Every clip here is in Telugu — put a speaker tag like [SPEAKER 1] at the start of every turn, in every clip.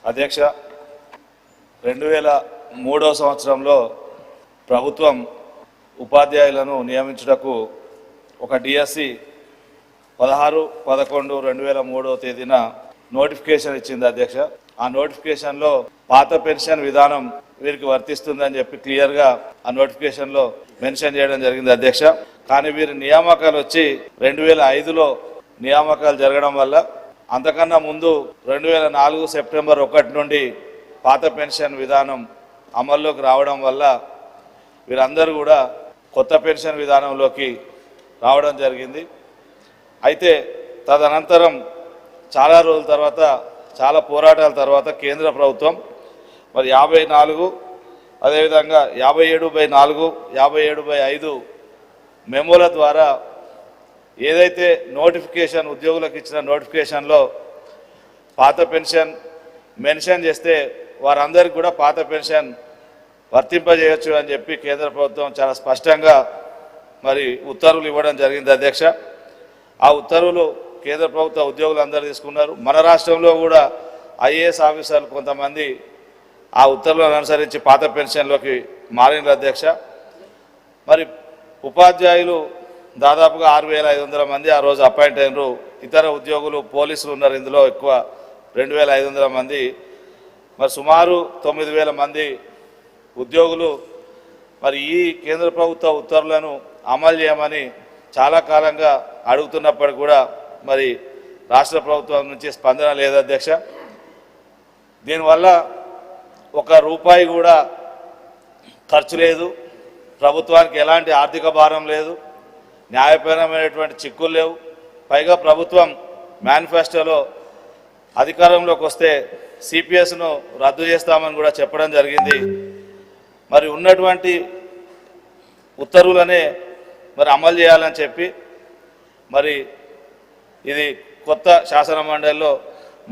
[SPEAKER 1] అధ్యక్ష 2003వ సంవత్సరంలో ప్రభుత్వం ఉపాధ్యాయులను నియమించుటకు ఒక డిఎస్సి 16/11/2003వ తేదీన నోటిఫికేషన్ ఇచ్చింది అధ్యక్ష. ఆ నోటిఫికేషన్లో పాత పెన్షన్ విధానం వీరికి వర్తిస్తుందని చెప్పి క్లియర్గా ఆ నోటిఫికేషన్లో మెన్షన్ చేయడం జరిగింది అధ్యక్ష. కానీ వీరి నియామకాలు వచ్చి 2005లో నియామకాలు జరగడం వల్ల అంతకన్నా ముందు 2004 సెప్టెంబర్ 1 నుండి పాత పెన్షన్ విధానం అమల్లోకి రావడం వల్ల వీరందరూ కూడా కొత్త పెన్షన్ విధానంలోకి రావడం జరిగింది. అయితే తదనంతరం చాలా రోజుల తర్వాత, చాలా పోరాటాల తర్వాత కేంద్ర ప్రభుత్వం మరి 54 అదేవిధంగా 57/4 57/5 మెమోల ద్వారా ఏదైతే నోటిఫికేషన్ ఉద్యోగులకు ఇచ్చిన నోటిఫికేషన్లో పాత పెన్షన్ మెన్షన్ చేస్తే వారందరికీ కూడా పాత పెన్షన్ వర్తింపజేయచ్చు అని చెప్పి కేంద్ర ప్రభుత్వం చాలా స్పష్టంగా మరి ఉత్తర్వులు ఇవ్వడం జరిగింది అధ్యక్ష. ఆ ఉత్తర్వులు కేంద్ర ప్రభుత్వ ఉద్యోగులందరూ తీసుకున్నారు. మన రాష్ట్రంలో కూడా ఐఏఎస్ ఆఫీసర్లు కొంతమంది ఆ ఉత్తర్వులను అనుసరించి పాత పెన్షన్లోకి మారిన అధ్యక్ష. మరి ఉపాధ్యాయులు దాదాపుగా 6,500 మంది ఆ రోజు అపాయింట్ అయినారు. ఇతర ఉద్యోగులు పోలీసులు ఉన్నారు, ఇందులో ఎక్కువ 2,500 మంది. మరి సుమారు 9,000 మంది ఉద్యోగులు మరి ఈ కేంద్ర ప్రభుత్వ ఉత్తర్వులను అమలు చేయమని చాలా కాలంగా అడుగుతున్నప్పటికీ కూడా మరి రాష్ట్ర ప్రభుత్వం నుంచి స్పందన లేదు అధ్యక్ష. దీనివల్ల ₹1 కూడా ఖర్చు లేదు, ప్రభుత్వానికి ఎలాంటి ఆర్థిక భారం లేదు, న్యాయపరమైనటువంటి చిక్కులు లేవు. పైగా ప్రభుత్వం మేనిఫెస్టోలో అధికారంలోకి వస్తే సిపిఎస్ను రద్దు చేస్తామని కూడా చెప్పడం జరిగింది. మరి ఉన్నటువంటి ఉత్తర్వులనే మరి అమలు చేయాలని చెప్పి మరి ఇది కొత్త శాసన మండలిలో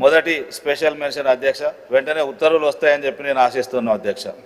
[SPEAKER 1] మొదటి స్పెషల్ మెన్షన్ అధ్యక్ష. వెంటనే ఉత్తర్వులు వస్తాయని చెప్పి నేను ఆశిస్తున్నాను అధ్యక్ష.